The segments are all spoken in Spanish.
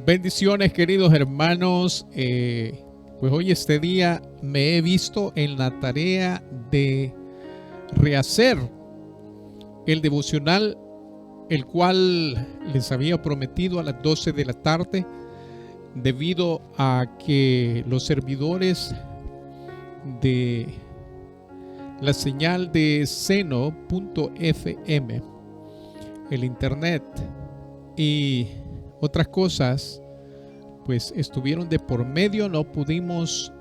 Bendiciones, queridos hermanos. Pues hoy este día me he visto en la tarea de rehacer el devocional, el cual les había prometido a las 12 de la tarde, debido a que los servidores de la señal de seno.fm, el internet y otras cosas, pues estuvieron de por medio. No pudimos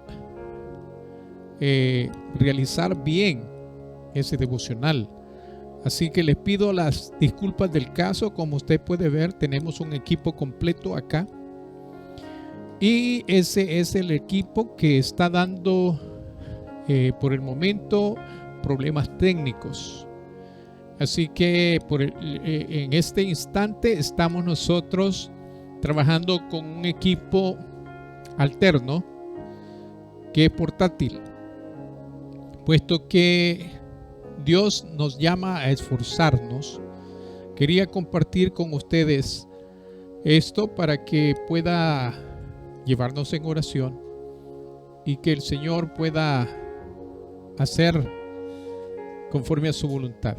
realizar bien ese devocional, así que les pido las disculpas del caso. Como usted puede ver, tenemos un equipo completo acá, y ese es el equipo que está dando por el momento problemas técnicos. Así que en este instante estamos nosotros trabajando con un equipo alterno que es portátil, puesto que Dios nos llama a esforzarnos. Quería compartir con ustedes esto para que pueda llevarnos en oración y que el Señor pueda hacer conforme a su voluntad.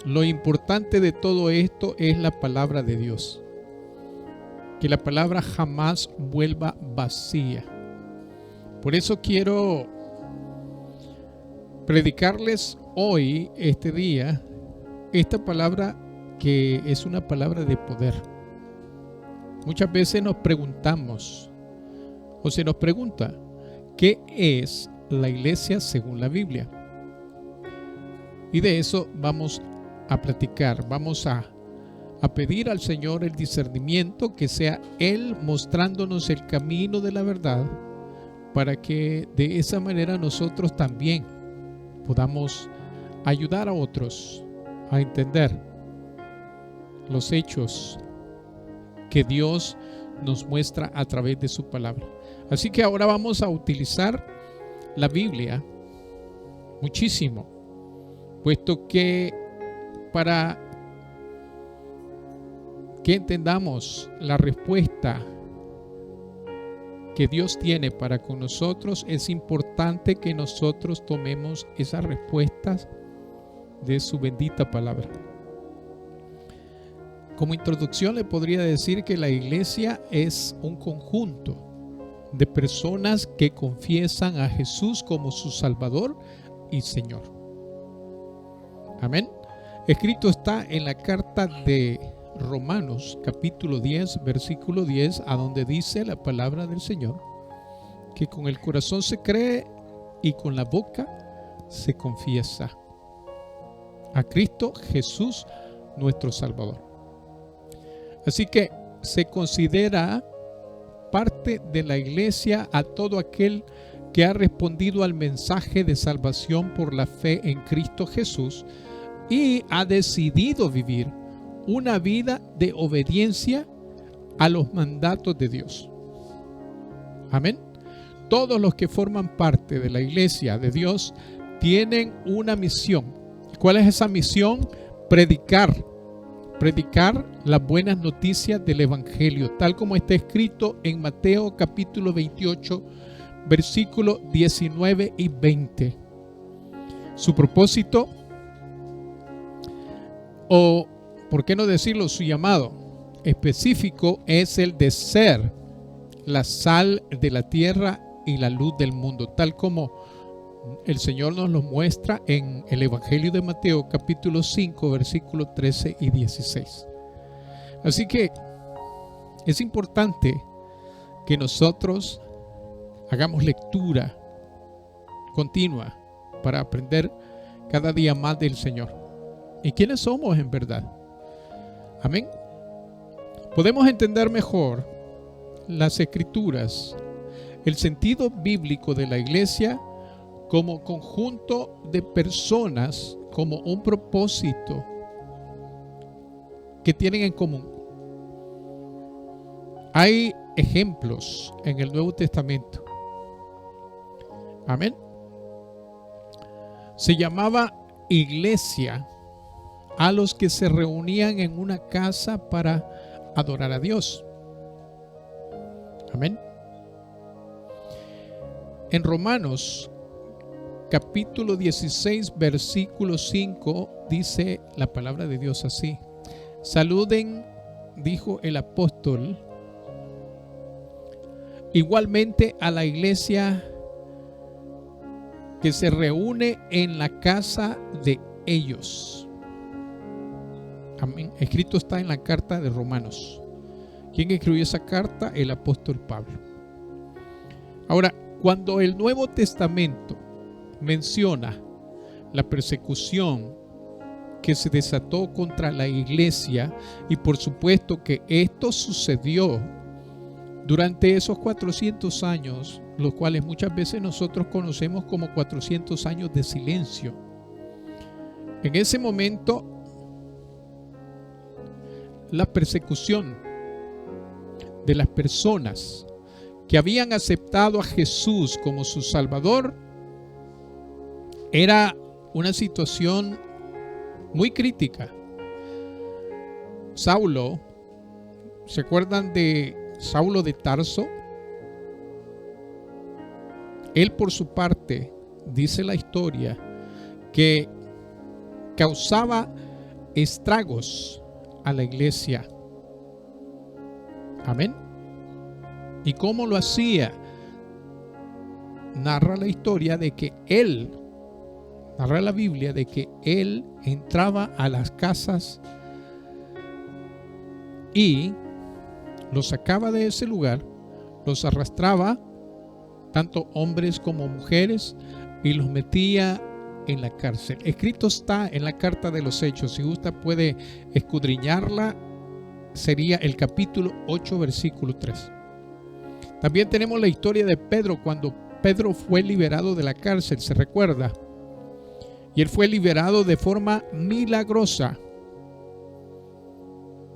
Lo importante de todo esto es la palabra de Dios, que la palabra jamás vuelva vacía. Por eso quiero predicarles hoy, este día, esta palabra, que es una palabra de poder. Muchas veces nos preguntamos, o se nos pregunta, ¿qué es la iglesia según la Biblia? Y de eso vamos a platicar. Vamos a pedir al Señor el discernimiento, que sea Él mostrándonos el camino de la verdad, para que de esa manera nosotros también podamos ayudar a otros a entender los hechos que Dios nos muestra a través de su palabra. Así que ahora vamos a utilizar la Biblia muchísimo, puesto que para que entendamos la respuesta que Dios tiene para con nosotros, es importante que nosotros tomemos esas respuestas de su bendita palabra. Como introducción, le podría decir que la iglesia es un conjunto de personas que confiesan a Jesús como su Salvador y Señor. Amén. Escrito está en la carta de Romanos, capítulo 10, versículo 10, a donde dice la palabra del Señor, que con el corazón se cree y con la boca se confiesa a Cristo Jesús, nuestro Salvador. Así que se considera parte de la iglesia a todo aquel que ha respondido al mensaje de salvación por la fe en Cristo Jesús y ha decidido vivir una vida de obediencia a los mandatos de Dios. Amén. Todos los que forman parte de la iglesia de Dios tienen una misión. ¿Cuál es esa misión? Predicar las buenas noticias del Evangelio, tal como está escrito en Mateo capítulo 28, versículos 19 y 20. Su propósito, o por qué no decirlo, su llamado específico, es el de ser la sal de la tierra y la luz del mundo, tal como el Señor nos lo muestra en el Evangelio de Mateo capítulo 5, versículos 13 y 16. Así que es importante que nosotros hagamos lectura continua para aprender cada día más del Señor. ¿Y quiénes somos en verdad? Amén. Podemos entender mejor las Escrituras, el sentido bíblico de la iglesia como conjunto de personas, como un propósito que tienen en común. Hay ejemplos en el Nuevo Testamento. Amén. Se llamaba iglesia a los que se reunían en una casa para adorar a Dios. Amén. En Romanos capítulo 16, versículo 5, dice la palabra de Dios así: saluden, dijo el apóstol, igualmente a la iglesia que se reúne en la casa de ellos. Amén. Escrito está en la carta de Romanos. ¿Quién escribió esa carta? El apóstol Pablo. Ahora, cuando el Nuevo Testamento menciona la persecución que se desató contra la iglesia, y por supuesto que esto sucedió durante esos 400 años, los cuales muchas veces nosotros conocemos como 400 años de silencio. En ese momento, la persecución de las personas que habían aceptado a Jesús como su Salvador era una situación muy crítica. Saulo, ¿se acuerdan de Saulo de Tarso? Él, por su parte, dice la historia que causaba estragos a la iglesia. Amén. ¿Y cómo lo hacía? Narra la historia de que él, narra la Biblia de que él entraba a las casas y los sacaba de ese lugar, los arrastraba, tanto hombres como mujeres, y los metía en la cárcel. Escrito está en la carta de los Hechos. Si usted puede escudriñarla, sería el capítulo 8, versículo 3. También tenemos la historia de Pedro, cuando Pedro fue liberado de la cárcel, ¿se recuerda? Y él fue liberado de forma milagrosa.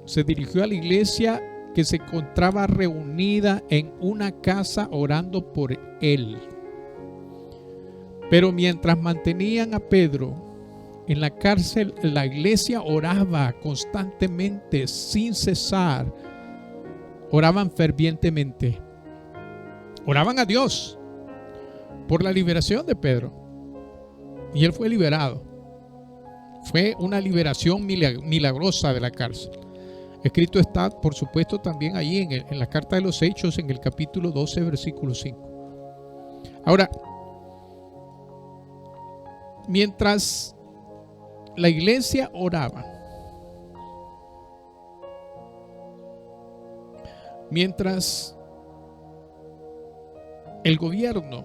Se dirigió a la iglesia que se encontraba reunida en una casa orando por él. Pero mientras mantenían a Pedro en la cárcel, la iglesia oraba constantemente, sin cesar. Oraban fervientemente. Oraban a Dios por la liberación de Pedro. Y él fue liberado. Fue una liberación milagrosa de la cárcel. Escrito está, por supuesto, también allí en la carta de los Hechos, en el capítulo 12, versículo 5. Ahora, mientras la iglesia oraba, mientras el gobierno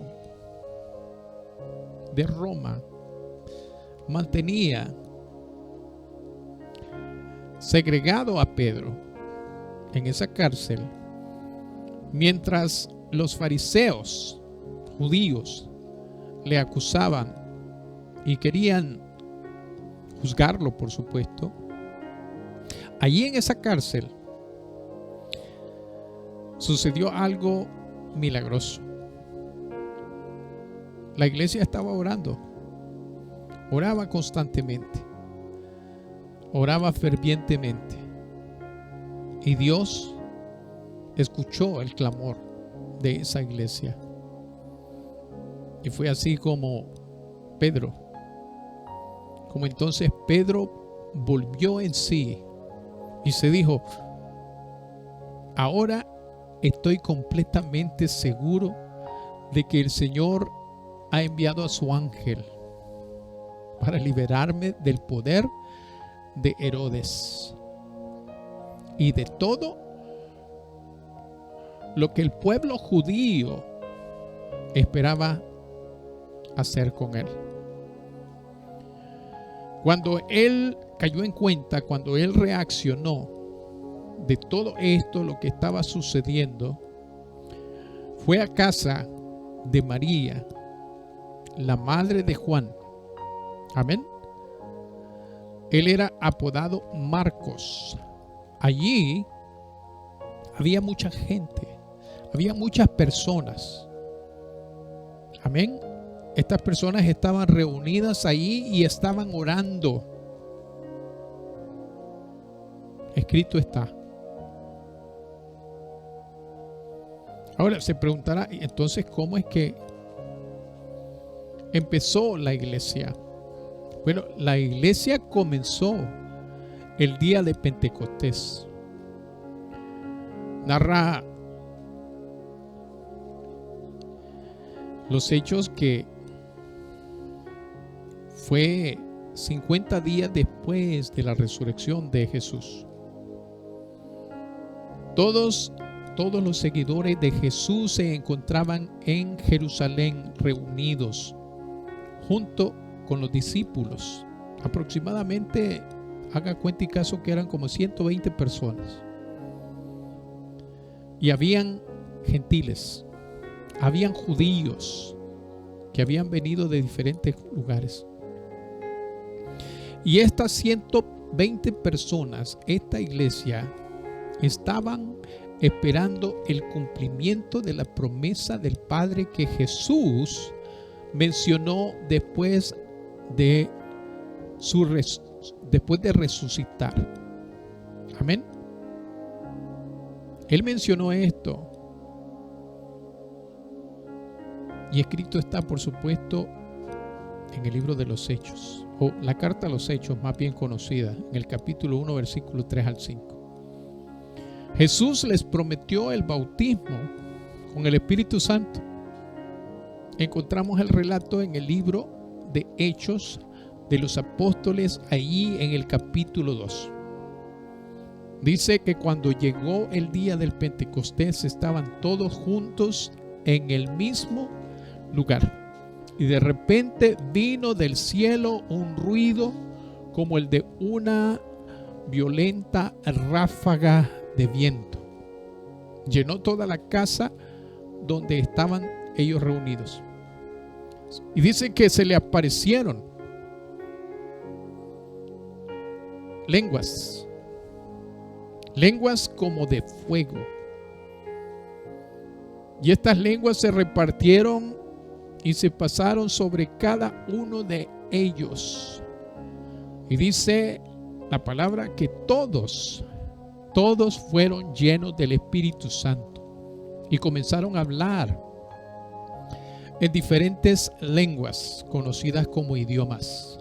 de Roma mantenía segregado a Pedro en esa cárcel, mientras los fariseos judíos le acusaban y querían juzgarlo, por supuesto, allí en esa cárcel sucedió algo milagroso. La iglesia estaba orando, oraba constantemente, oraba fervientemente, y Dios escuchó el clamor de esa iglesia. Y fue así como entonces Pedro volvió en sí y se dijo: ahora estoy completamente seguro de que el Señor ha enviado a su ángel para liberarme del poder de Herodes y de todo lo que el pueblo judío esperaba hacer con él. Cuando él cayó en cuenta, cuando él reaccionó de todo esto, lo que estaba sucediendo, fue a casa de María, la madre de Juan. Amén. Él era apodado Marcos. Allí había mucha gente, había muchas personas. Amén. Estas personas estaban reunidas allí y estaban orando. Escrito está. Ahora se preguntará, entonces, ¿cómo es que empezó la iglesia? Bueno, la iglesia comenzó el día de Pentecostés. Narra los hechos que fue 50 días después de la resurrección de Jesús. Todos los seguidores de Jesús se encontraban en Jerusalén reunidos junto con los discípulos. Aproximadamente, haga cuenta y caso que eran como 120 personas. Y habían gentiles, habían judíos que habían venido de diferentes lugares. Y estas 120 personas, esta iglesia, estaban esperando el cumplimiento de la promesa del Padre que Jesús mencionó después de resucitar. Amén. Él mencionó esto. Y escrito está, por supuesto, en el libro de los Hechos, o la carta a los Hechos, más bien conocida, en el capítulo 1, versículo 3 al 5. Jesús les prometió el bautismo con el Espíritu Santo. Encontramos el relato en el libro de Hechos de los Apóstoles, allí en el capítulo 2. Dice que cuando llegó el día del Pentecostés estaban todos juntos en el mismo lugar. Y de repente vino del cielo un ruido como el de una violenta ráfaga de viento. Llenó toda la casa donde estaban ellos reunidos. Y dice que se le aparecieron lenguas como de fuego. Y estas lenguas se repartieron y se pasaron sobre cada uno de ellos. Y dice la palabra que todos fueron llenos del Espíritu Santo y comenzaron a hablar en diferentes lenguas conocidas como idiomas,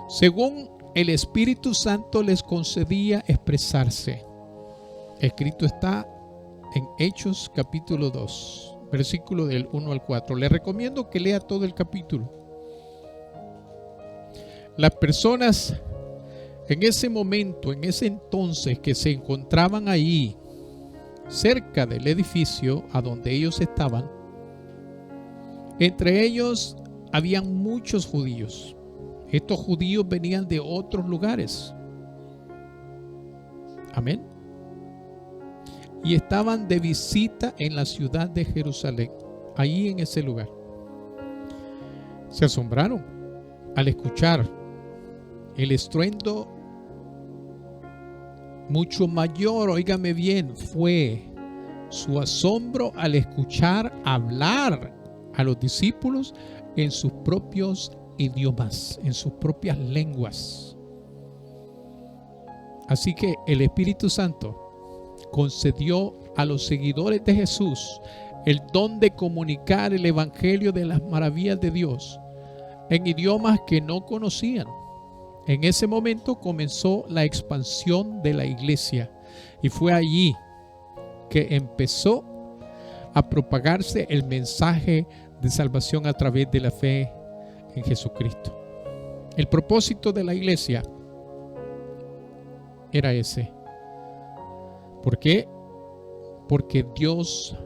según el Espíritu Santo les concedía expresarse. Escrito está en Hechos capítulo 2, versículo del 1 al 4. Le recomiendo que lea todo el capítulo. Las personas en ese momento, en ese entonces, que se encontraban ahí cerca del edificio a donde ellos estaban, entre ellos habían muchos judíos. Estos judíos venían de otros lugares. Amén. Y estaban de visita en la ciudad de Jerusalén, ahí en ese lugar. Se asombraron al escuchar el estruendo. Mucho mayor, óigame bien, fue su asombro al escuchar hablar a los discípulos en sus propios idiomas, en sus propias lenguas. Así que el Espíritu Santo concedió a los seguidores de Jesús el don de comunicar el evangelio de las maravillas de Dios en idiomas que no conocían. En ese momento comenzó la expansión de la iglesia y fue allí que empezó a propagarse el mensaje de salvación a través de la fe en Jesucristo. El propósito de la iglesia era ese. ¿Por qué? Porque Dios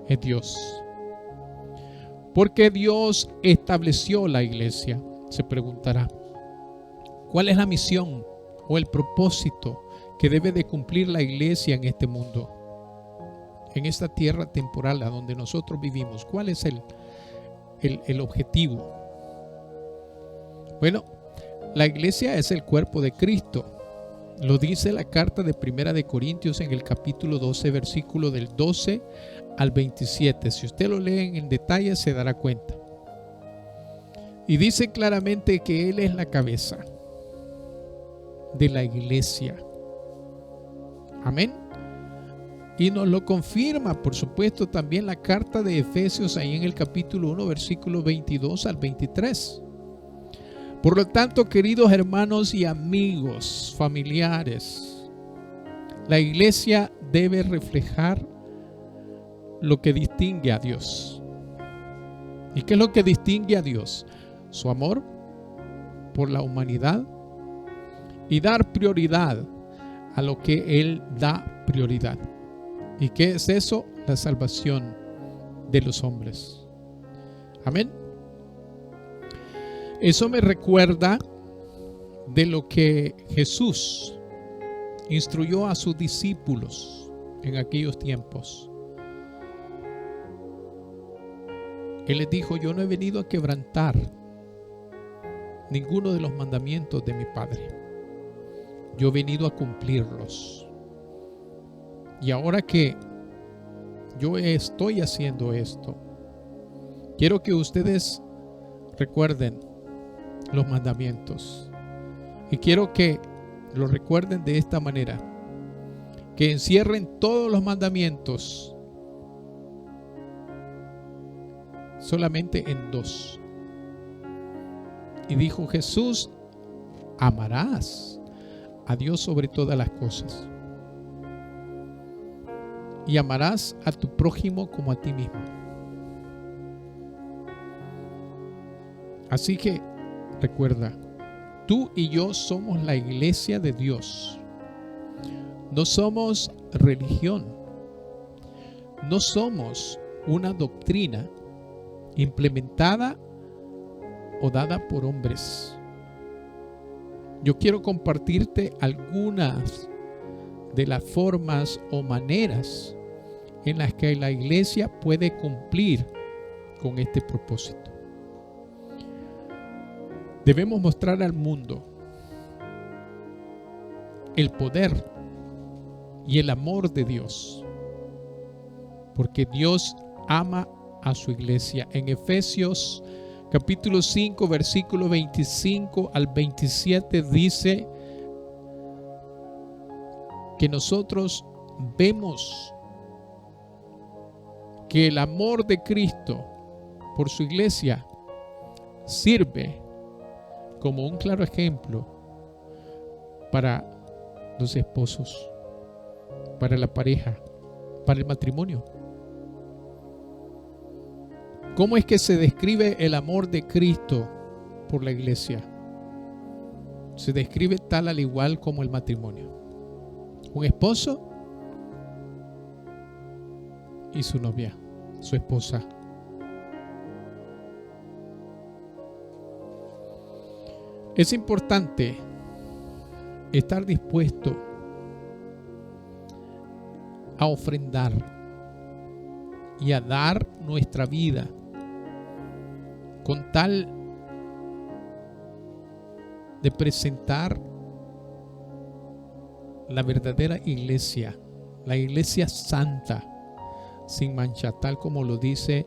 es Dios. Porque Dios estableció la iglesia. Se preguntará, ¿cuál es la misión o el propósito que debe de cumplir la iglesia en este mundo? En esta tierra temporal a donde nosotros vivimos. ¿Cuál es el objetivo? Bueno, la iglesia es el cuerpo de Cristo. Lo dice la carta de Primera de Corintios en el capítulo 12, versículo del 12 al 27. Si usted lo lee en detalle se dará cuenta. Y dice claramente que Él es la cabeza de la iglesia. Amén. Y nos lo confirma, por supuesto, también la carta de Efesios, ahí en el capítulo 1, versículos 22 al 23. Por lo tanto, queridos hermanos y amigos, familiares, la iglesia debe reflejar lo que distingue a Dios. ¿Y qué es lo que distingue a Dios? Su amor por la humanidad y dar prioridad a lo que Él da prioridad. ¿Y qué es eso? La salvación de los hombres. Amén. Eso me recuerda de lo que Jesús instruyó a sus discípulos en aquellos tiempos. Él les dijo: yo no he venido a quebrantar ninguno de los mandamientos de mi Padre. Yo he venido a cumplirlos. Y ahora que yo estoy haciendo esto, quiero que ustedes recuerden los mandamientos. Y quiero que lo recuerden de esta manera: que encierren todos los mandamientos solamente en dos. Y dijo Jesús: amarás a Dios sobre todas las cosas, y amarás a tu prójimo como a ti mismo. Así que recuerda, tú y yo somos la iglesia de Dios. No somos religión. No somos una doctrina implementada o dada por hombres. Yo quiero compartirte algunas de las formas o maneras en las que la iglesia puede cumplir con este propósito. Debemos mostrar al mundo el poder y el amor de Dios, porque Dios ama a su iglesia. En Efesios capítulo 5, versículo 25 al 27 dice que nosotros vemos que el amor de Cristo por su iglesia sirve como un claro ejemplo para los esposos, para la pareja, para el matrimonio. ¿Cómo es que se describe el amor de Cristo por la iglesia? Se describe tal al igual como el matrimonio. Un esposo y su novia, su esposa. Es importante estar dispuesto a ofrendar y a dar nuestra vida con tal de presentar la verdadera iglesia, la iglesia santa, sin mancha, tal como lo dice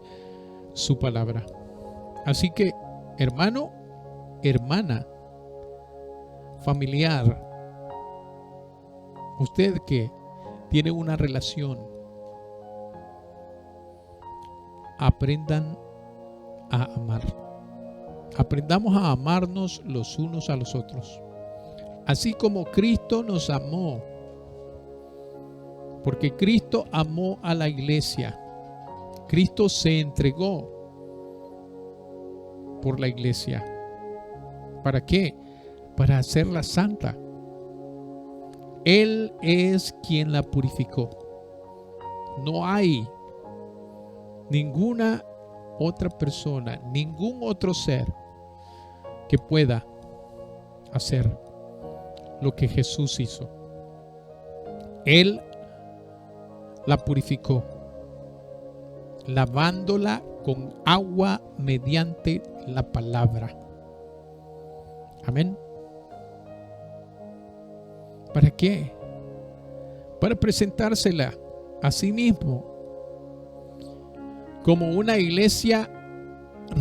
su palabra. Así que, hermano, hermana, familiar, usted que tiene una relación, aprendan a amar. Aprendamos a amarnos los unos a los otros, así como Cristo nos amó, porque Cristo amó a la iglesia. Cristo se entregó por la iglesia. ¿Para qué? Para hacerla santa. Él es quien la purificó. No hay ninguna otra persona, ningún otro ser que pueda hacer lo que Jesús hizo. Él la purificó, lavándola con agua mediante la palabra. Amén. ¿Para qué? Para presentársela a sí mismo como una iglesia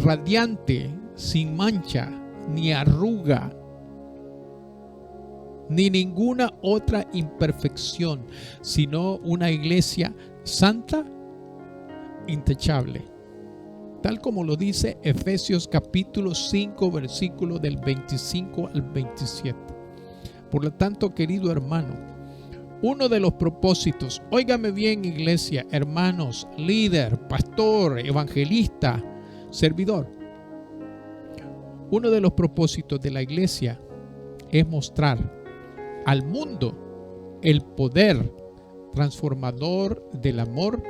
radiante, sin mancha, ni arruga, ni ninguna otra imperfección, sino una iglesia santa, intachable. Tal como lo dice Efesios capítulo 5, versículo del 25 al 27. Por lo tanto, querido hermano, uno de los propósitos, óigame bien, iglesia, hermanos, líder, pastor, evangelista, servidor. Uno de los propósitos de la iglesia es mostrar al mundo el poder transformador del amor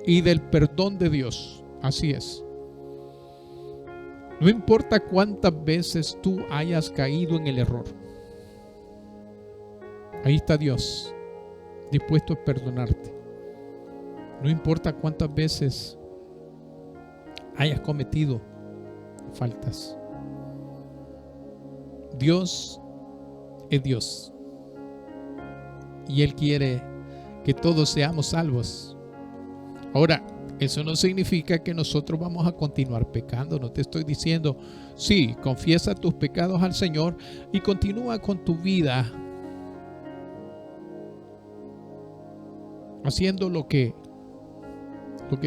y del perdón de Dios. Así es. No importa cuántas veces tú hayas caído en el error. Ahí está Dios, dispuesto a perdonarte. No importa cuántas veces hayas cometido faltas. Dios es Dios. Y Él quiere que todos seamos salvos. Ahora, eso no significa que nosotros vamos a continuar pecando. No te estoy diciendo, sí, confiesa tus pecados al Señor y continúa con tu vida haciendo lo que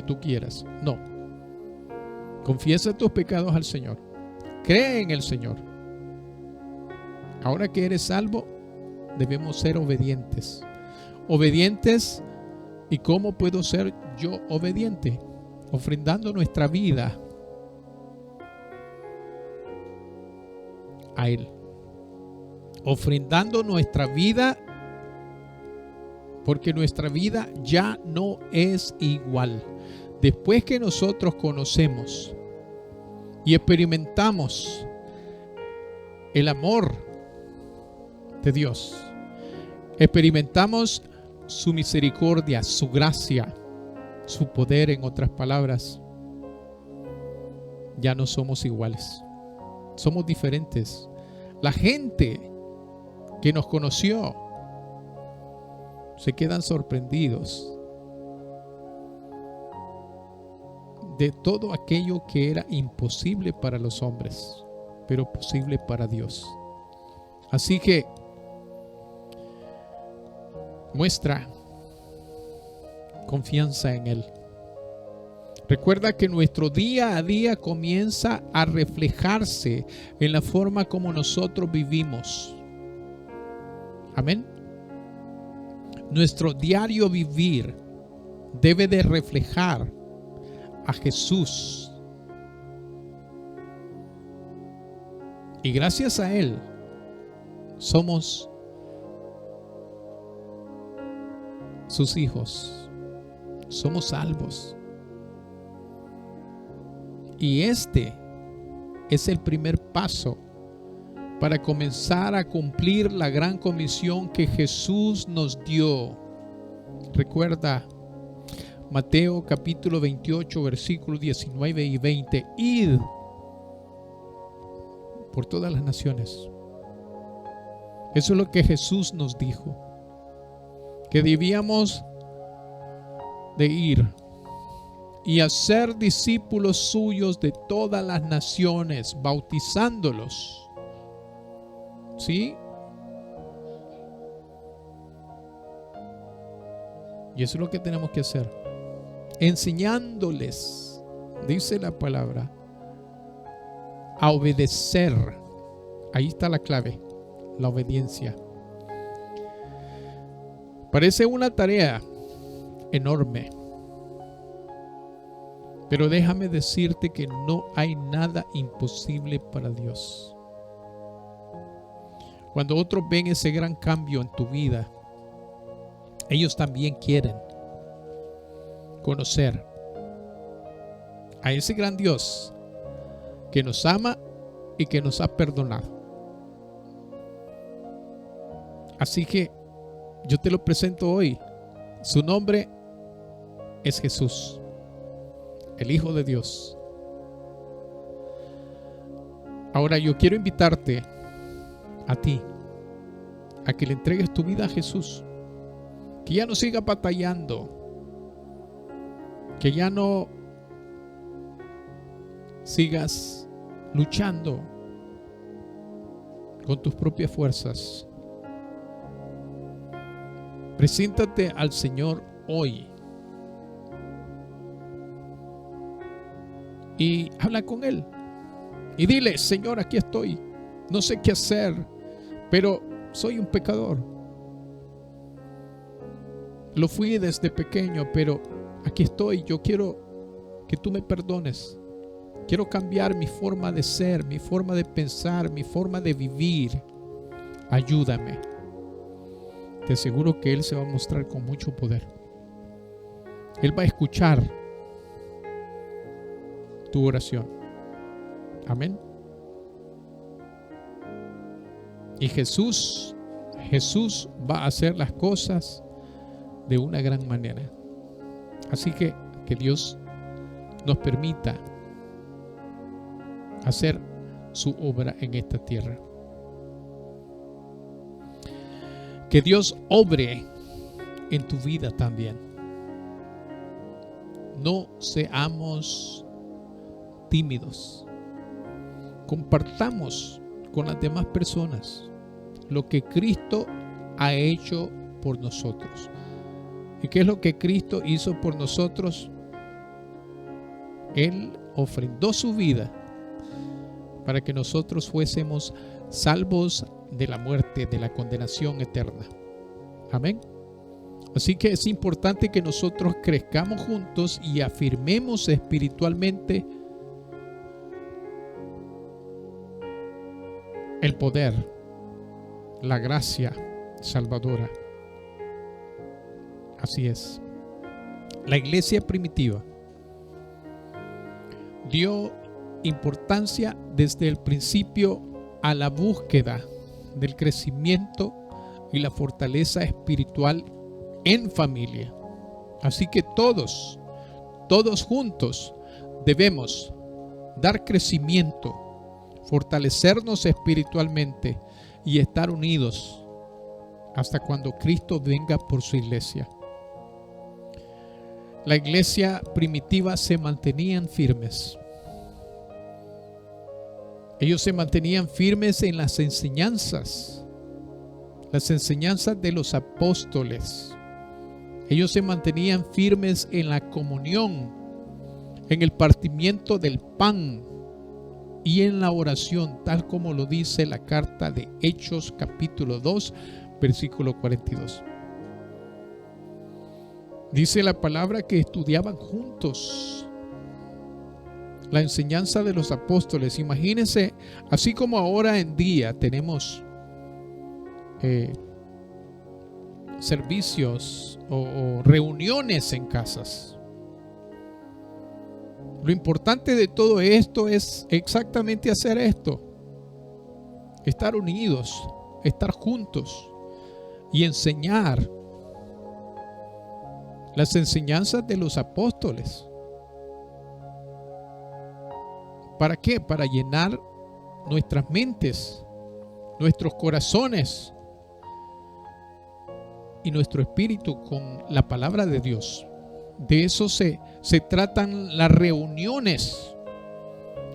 tú quieras. No. Confiesa tus pecados al Señor. Cree en el Señor. Ahora que eres salvo, debemos ser obedientes. Obedientes. ¿Y cómo puedo ser yo obediente? Ofrendando nuestra vida a Él. Ofrendando nuestra vida, porque nuestra vida ya no es igual. Después que nosotros conocemos y experimentamos el amor de Dios, experimentamos su misericordia, su gracia, su poder, en otras palabras, ya no somos iguales. Somos diferentes. La gente que nos conoció se quedan sorprendidos de todo aquello que era imposible para los hombres, pero posible para Dios. Así que muestra confianza en Él. Recuerda que nuestro día a día comienza a reflejarse en la forma como nosotros vivimos. Amén. Nuestro diario vivir debe de reflejar a Jesús. Y gracias a Él somos sus hijos. Somos salvos. Y este es el primer paso para comenzar a cumplir la gran comisión que Jesús nos dio. Recuerda Mateo capítulo 28, versículos 19 y 20. Id por todas las naciones. Eso es lo que Jesús nos dijo, que debíamos de ir y hacer discípulos suyos de todas las naciones, bautizándolos. ¿Sí? Y eso es lo que tenemos que hacer. Enseñándoles, dice la palabra, a obedecer. Ahí está la clave, la obediencia. Parece una tarea enorme, pero déjame decirte que no hay nada imposible para Dios. Cuando otros ven ese gran cambio en tu vida, ellos también quieren conocer a ese gran Dios que nos ama y que nos ha perdonado. Así que yo te lo presento hoy. Su nombre es Jesús, el Hijo de Dios. Ahora yo quiero invitarte a ti a que le entregues tu vida a Jesús, que ya no sigas batallando, que ya no sigas luchando con tus propias fuerzas, Preséntate al Señor hoy y habla con Él. Y dile: Señor, aquí estoy. No sé qué hacer, pero soy un pecador. Lo fui desde pequeño, pero aquí estoy. Yo quiero que tú me perdones. Quiero cambiar mi forma de ser, mi forma de pensar, mi forma de vivir. Ayúdame. Te aseguro que Él se va a mostrar con mucho poder. Él va a escuchar tu oración. Amén. Y Jesús va a hacer las cosas de una gran manera. Así que Dios nos permita hacer su obra en esta tierra. Que Dios obre en tu vida también. No seamos tímidos. Compartamos con las demás personas lo que Cristo ha hecho por nosotros. ¿Y qué es lo que Cristo hizo por nosotros? Él ofrendó su vida para que nosotros fuésemos salvos de la muerte, de la condenación eterna. Amén. Así que es importante que nosotros crezcamos juntos y afirmemos espiritualmente el poder, la gracia salvadora. Así es. La iglesia primitiva dio importancia desde el principio a la búsqueda del crecimiento y la fortaleza espiritual en familia. Así que todos juntos debemos dar crecimiento, fortalecernos espiritualmente y estar unidos hasta cuando Cristo venga por su iglesia. La iglesia primitiva se mantenían firmes. Ellos se mantenían firmes en las enseñanzas de los apóstoles. Ellos se mantenían firmes en la comunión, en el partimiento del pan y en la oración, tal como lo dice la carta de Hechos capítulo 2, versículo 42. Dice la palabra que estudiaban juntos la enseñanza de los apóstoles. Imagínense, así como ahora en día tenemos servicios o reuniones en casas. Lo importante de todo esto es exactamente hacer esto: estar unidos, estar juntos y enseñar las enseñanzas de los apóstoles. ¿Para qué? Para llenar nuestras mentes, nuestros corazones y nuestro espíritu con la palabra de Dios. De eso se tratan las reuniones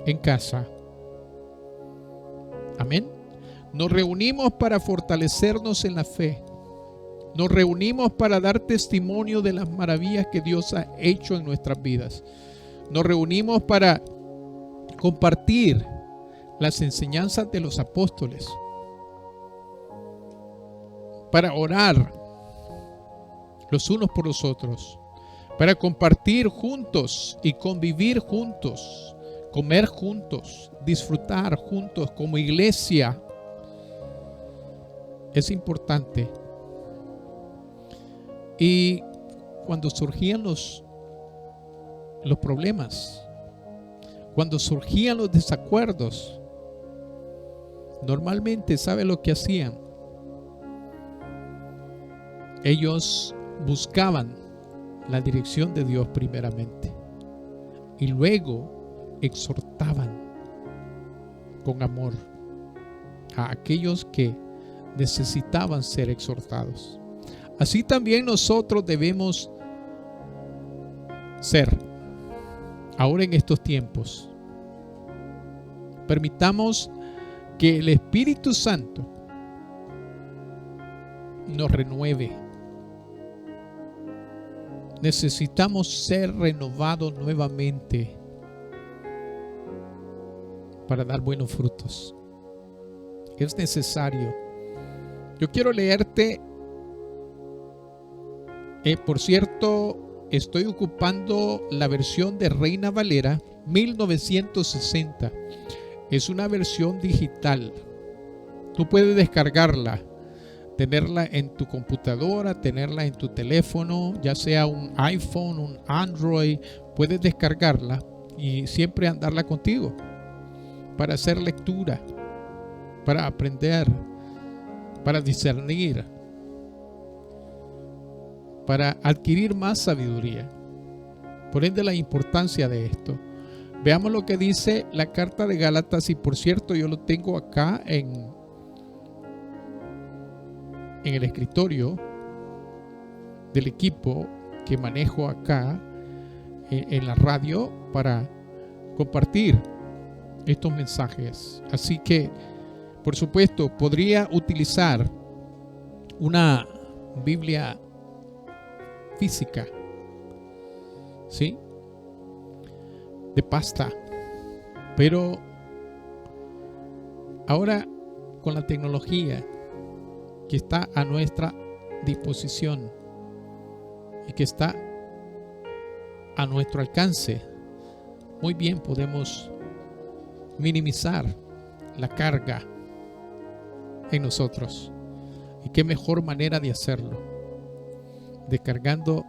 en casa. Amén. Nos reunimos para fortalecernos en la fe. Nos reunimos para dar testimonio de las maravillas que Dios ha hecho en nuestras vidas. Nos reunimos para compartir las enseñanzas de los apóstoles, para orar los unos por los otros, para compartir juntos y convivir juntos, comer juntos, disfrutar juntos como iglesia. Es importante. Y cuando surgían los problemas, cuando surgían los desacuerdos, normalmente, ¿sabe lo que hacían? Ellos buscaban la dirección de Dios primeramente y luego exhortaban con amor a aquellos que necesitaban ser exhortados. Así también nosotros debemos ser ahora en estos tiempos. Permitamos que el Espíritu Santo nos renueve necesitamos ser renovados nuevamente para dar buenos frutos. Es necesario. Yo quiero leerte, por cierto, estoy ocupando la versión de Reina Valera 1960. Es una versión digital. Tú puedes descargarla, tenerla en tu computadora, tenerla en tu teléfono, ya sea un iPhone, un Android. Puedes descargarla y siempre andarla contigo para hacer lectura, para aprender, para discernir, para adquirir más sabiduría. Por ende, la importancia de esto. Veamos lo que dice la carta de Gálatas, y por cierto, yo lo tengo acá en el escritorio del equipo que manejo acá en la radio para compartir estos mensajes. Así que, por supuesto, podría utilizar una Biblia física, ¿sí?, de pasta, pero ahora con la tecnología que está a nuestra disposición y que está a nuestro alcance, muy bien podemos minimizar la carga en nosotros. Y qué mejor manera de hacerlo, descargando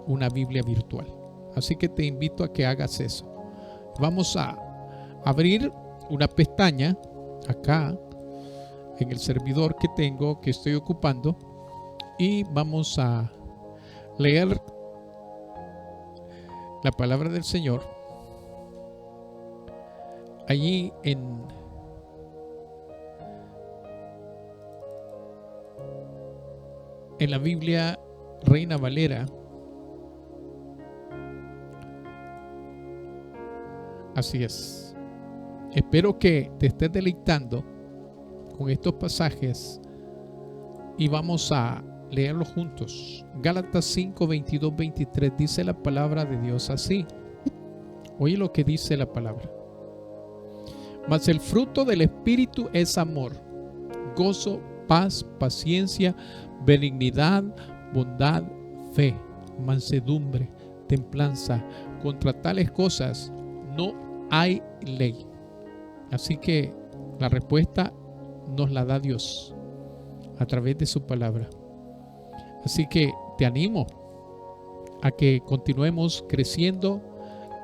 una Biblia virtual. Así que te invito a que hagas eso. Vamos a abrir una pestaña acá en el servidor que tengo, que estoy ocupando, y vamos a leer la palabra del Señor allí en la Biblia Reina Valera. Así es. Espero que te estés deleitando con estos pasajes y vamos a leerlos juntos. Gálatas 5, 22, 23 dice la palabra de Dios así. Oye lo que dice la palabra. Mas el fruto del Espíritu es amor, gozo, paz, paciencia, benignidad, bondad, fe, mansedumbre, templanza. Contra tales cosas no hay ley. Así que la respuesta nos la da Dios a través de su palabra. Así que te animo a que continuemos creciendo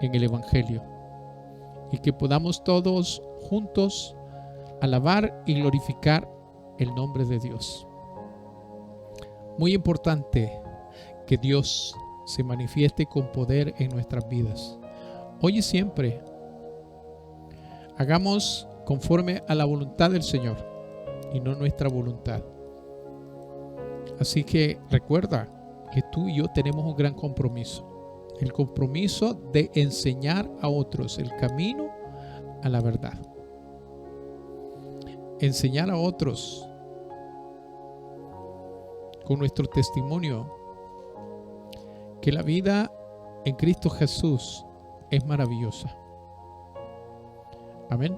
en el Evangelio y que podamos todos juntos alabar y glorificar el nombre de Dios. Muy importante que Dios se manifieste con poder en nuestras vidas. Hoy y siempre hagamos conforme a la voluntad del Señor y no nuestra voluntad. Así que recuerda que tú y yo tenemos un gran compromiso. El compromiso de enseñar a otros el camino a la verdad. Enseñar a otros con nuestro testimonio que la vida en Cristo Jesús es maravillosa. Amén.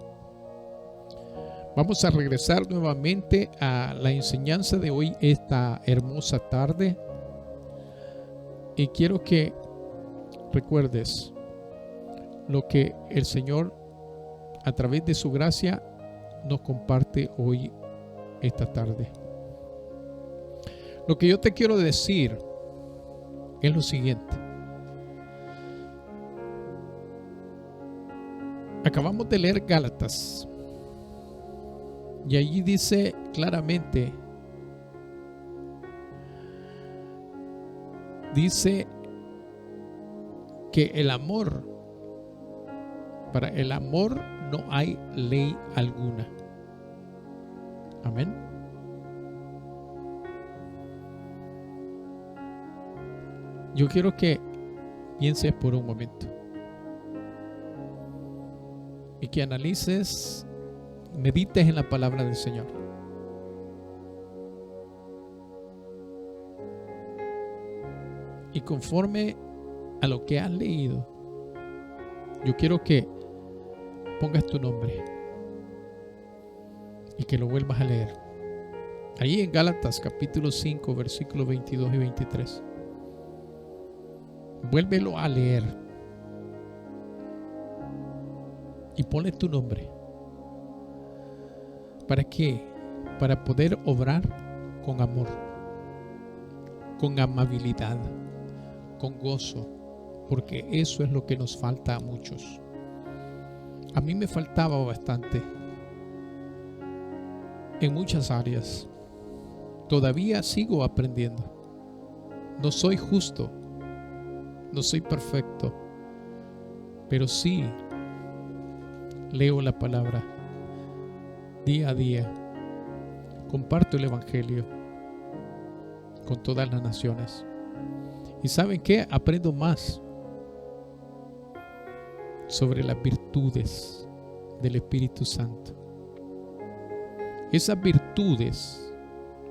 Vamos a regresar nuevamente a la enseñanza de hoy, esta hermosa tarde. Y quiero que recuerdes lo que el Señor, a través de su gracia, nos comparte hoy, esta tarde. Lo que yo te quiero decir es lo siguiente. Acabamos de leer Gálatas y allí dice claramente, dice que el amor, para el amor no hay ley alguna. Amén. Yo quiero que pienses por un momento y que analices, medites en la palabra del Señor. Y conforme a lo que has leído, yo quiero que pongas tu nombre y que lo vuelvas a leer. Ahí en Gálatas capítulo 5, versículos 22 y 23. Vuélvelo a leer y ponle tu nombre. ¿Para qué? Para poder obrar con amor, con amabilidad, con gozo, porque eso es lo que nos falta a muchos. A mí me faltaba bastante en muchas áreas. Todavía sigo aprendiendo. No soy justo, no soy perfecto, pero sí leo la palabra día a día. Comparto el evangelio con todas las naciones. ¿Y saben qué? Aprendo más sobre las virtudes del Espíritu Santo. Esas virtudes,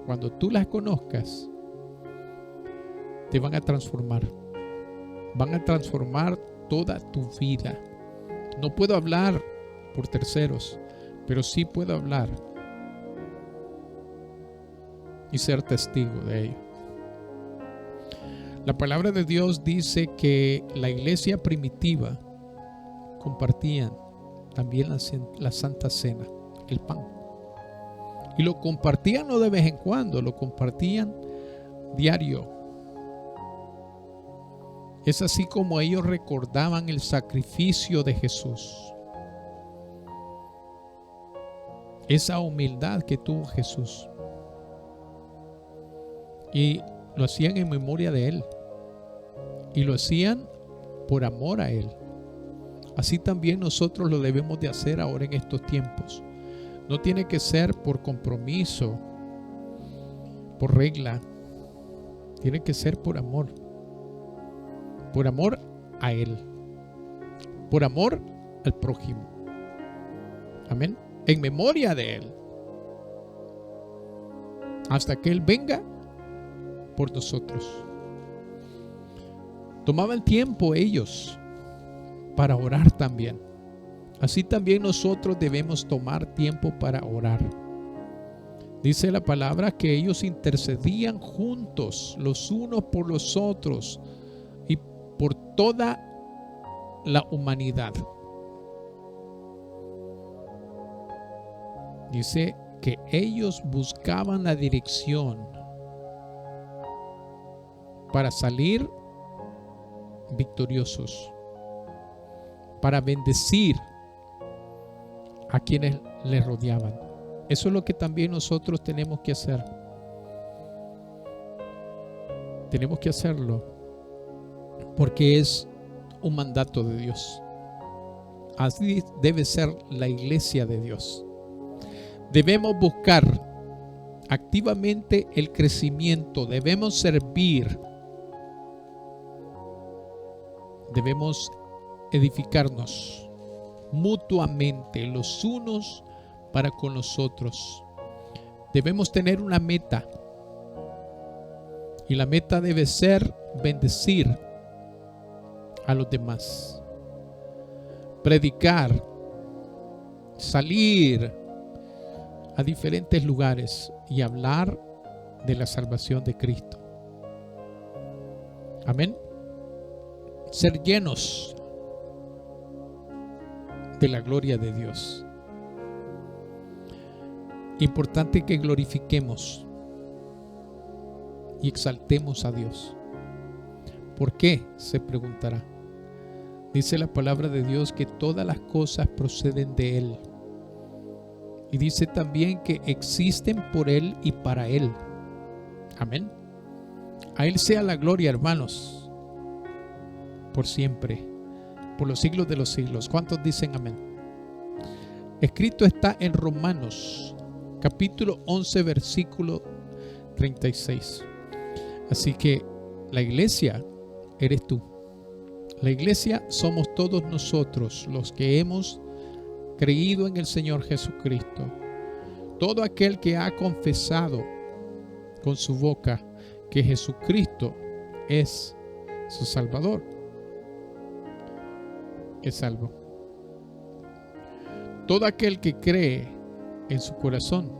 cuando tú las conozcas, te van a transformar. Van a transformar toda tu vida. No puedo hablar por terceros, pero sí puedo hablar y ser testigo de ello. La palabra de Dios dice que la iglesia primitiva compartían también la Santa Cena, el pan. Y lo compartían no de vez en cuando, lo compartían diario. Es así como ellos recordaban el sacrificio de Jesús. Esa humildad que tuvo Jesús. Y lo hacían en memoria de Él. Y lo hacían por amor a Él. Así también nosotros lo debemos de hacer ahora en estos tiempos. No tiene que ser por compromiso, por regla. Tiene que ser por amor. Por amor a Él. Por amor al prójimo. Amén. En memoria de Él. Hasta que Él venga por nosotros. Tomaban tiempo ellos para orar también. Así también nosotros debemos tomar tiempo para orar. Dice la palabra que ellos intercedían juntos los unos por los otros y por toda la humanidad. Dice que ellos buscaban la dirección para salir victoriosos, para bendecir a quienes les rodeaban. Eso es lo que también nosotros tenemos que hacer. Tenemos que hacerlo porque es un mandato de Dios. Así debe ser la iglesia de Dios. Debemos buscar activamente el crecimiento, debemos servir, debemos edificarnos mutuamente los unos para con los otros. Debemos tener una meta y la meta debe ser bendecir a los demás, predicar, salir a diferentes lugares y hablar de la salvación de Cristo. Amén. Ser llenos de la gloria de Dios. Importante que glorifiquemos y exaltemos a Dios. ¿Por qué? Se preguntará. Dice la palabra de Dios que todas las cosas proceden de Él. Y dice también que existen por Él y para Él. Amén. A Él sea la gloria, hermanos, por siempre, por los siglos de los siglos. ¿Cuántos dicen amén? Escrito está en Romanos, capítulo 11, versículo 36. Así que la iglesia eres tú. La iglesia somos todos nosotros los que hemos creído en el Señor Jesucristo. Todo aquel que ha confesado con su boca que Jesucristo es su Salvador, es salvo. Todo aquel que cree en su corazón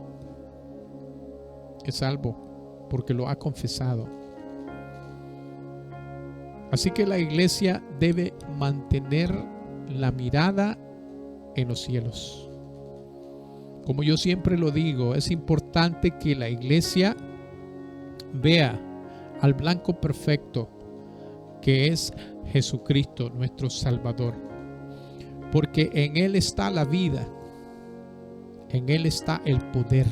es salvo porque lo ha confesado. Así que la iglesia debe mantener la mirada en los cielos. Como yo siempre lo digo, es importante que la iglesia vea al blanco perfecto que es Jesucristo, nuestro Salvador, porque en Él está la vida, en Él está el poder.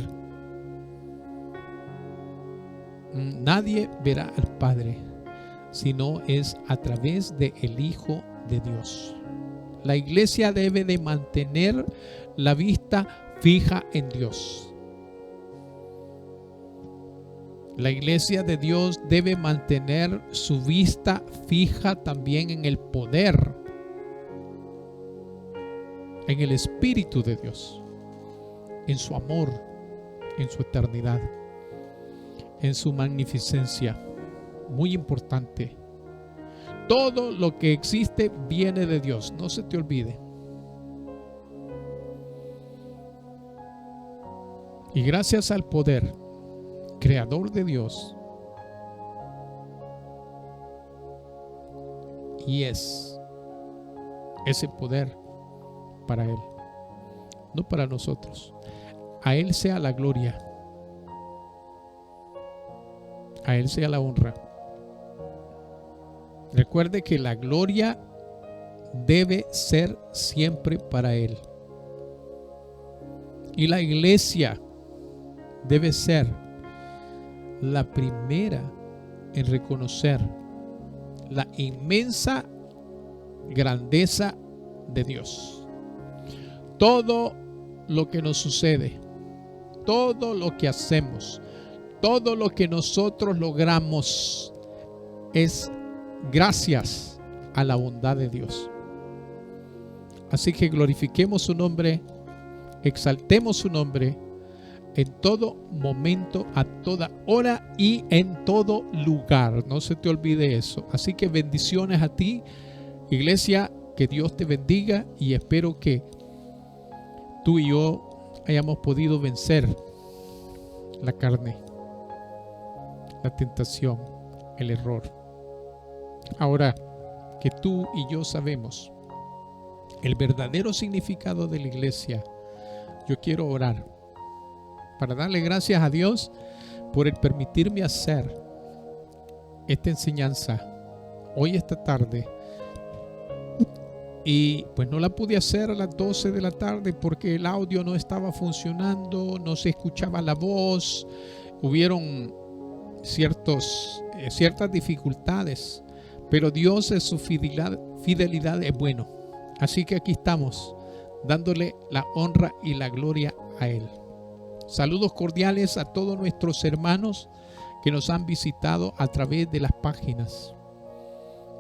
Nadie verá al Padre sino es a través de el Hijo de Dios. La iglesia debe de mantener la vista fija en Dios. La iglesia de Dios debe mantener su vista fija también en el poder, en el Espíritu de Dios, en su amor, en su eternidad, en su magnificencia. Muy importante. Todo lo que existe viene de Dios, no se te olvide. Y gracias al poder creador de Dios, y es ese poder para Él, no para nosotros. A Él sea la gloria, a Él sea la honra. Recuerde que la gloria debe ser siempre para Él. Y la iglesia debe ser la primera en reconocer la inmensa grandeza de Dios. Todo lo que nos sucede, todo lo que hacemos, todo lo que nosotros logramos es gracias a la bondad de Dios. Así que glorifiquemos su nombre, exaltemos su nombre en todo momento, a toda hora y en todo lugar. No se te olvide eso. Así que bendiciones a ti, iglesia, que Dios te bendiga, y espero que tú y yo hayamos podido vencer la carne, la tentación, el error. Ahora que tú y yo sabemos el verdadero significado de la iglesia, yo quiero orar para darle gracias a Dios por el permitirme hacer esta enseñanza hoy, esta tarde. Y pues no la pude hacer a las 12 de la tarde porque el audio no estaba funcionando, no se escuchaba la voz, hubieron ciertas dificultades, pero Dios en su fidelidad es bueno. Así que aquí estamos, dándole la honra y la gloria a Él. Saludos cordiales a todos nuestros hermanos que nos han visitado a través de las páginas,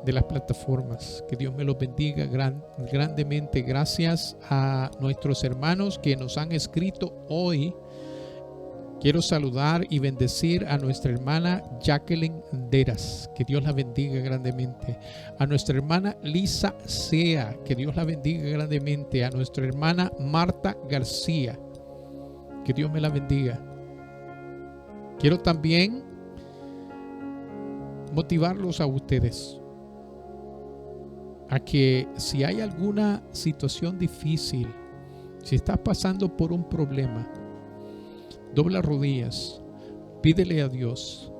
de las plataformas. Que Dios me los bendiga grandemente. Gracias a nuestros hermanos que nos han escrito hoy. Quiero saludar y bendecir a nuestra hermana Jacqueline Deras, que Dios la bendiga grandemente. A nuestra hermana Lisa Sea, que Dios la bendiga grandemente. A nuestra hermana Marta García, que Dios me la bendiga. Quiero también motivarlos a ustedes a que si hay alguna situación difícil, si estás pasando por un problema, dobla rodillas, pídele a Dios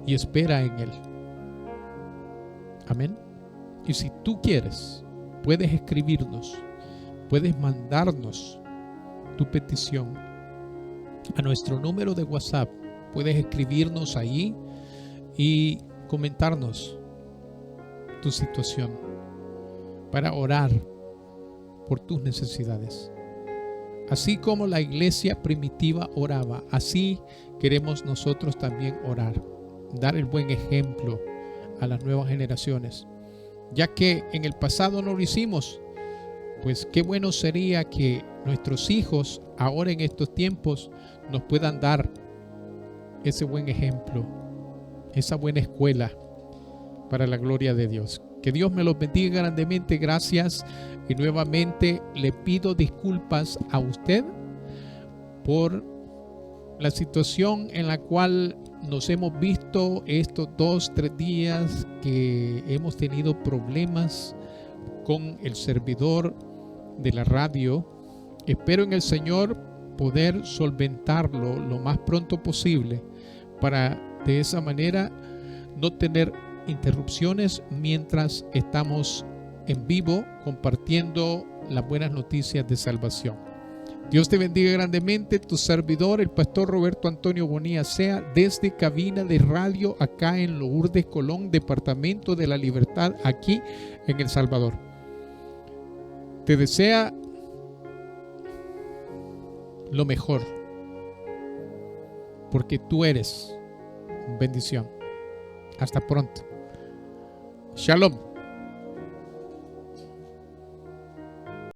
y espera en Él. Amén. Y si tú quieres, puedes escribirnos, puedes mandarnos tu petición a nuestro número de WhatsApp. Puedes escribirnos ahí y comentarnos tu situación para orar por tus necesidades. Así como la iglesia primitiva oraba, así queremos nosotros también orar, dar el buen ejemplo a las nuevas generaciones. Ya que en el pasado no lo hicimos, pues qué bueno sería que nuestros hijos ahora en estos tiempos nos puedan dar ese buen ejemplo, esa buena escuela para la gloria de Dios. Que Dios me los bendiga grandemente. Gracias. Y nuevamente le pido disculpas a usted por la situación en la cual nos hemos visto estos 2-3 días, que hemos tenido problemas con el servidor de la radio. Espero en el Señor poder solventarlo lo más pronto posible, para de esa manera no tener interrupciones mientras estamos en vivo compartiendo las buenas noticias de salvación. Dios te bendiga grandemente. Tu servidor, el pastor Roberto Antonio Bonilla Sea, desde cabina de radio acá en Lourdes, Colón, Departamento de la Libertad, aquí en El Salvador. Te desea lo mejor, porque tú eres bendición. Hasta pronto. Shalom.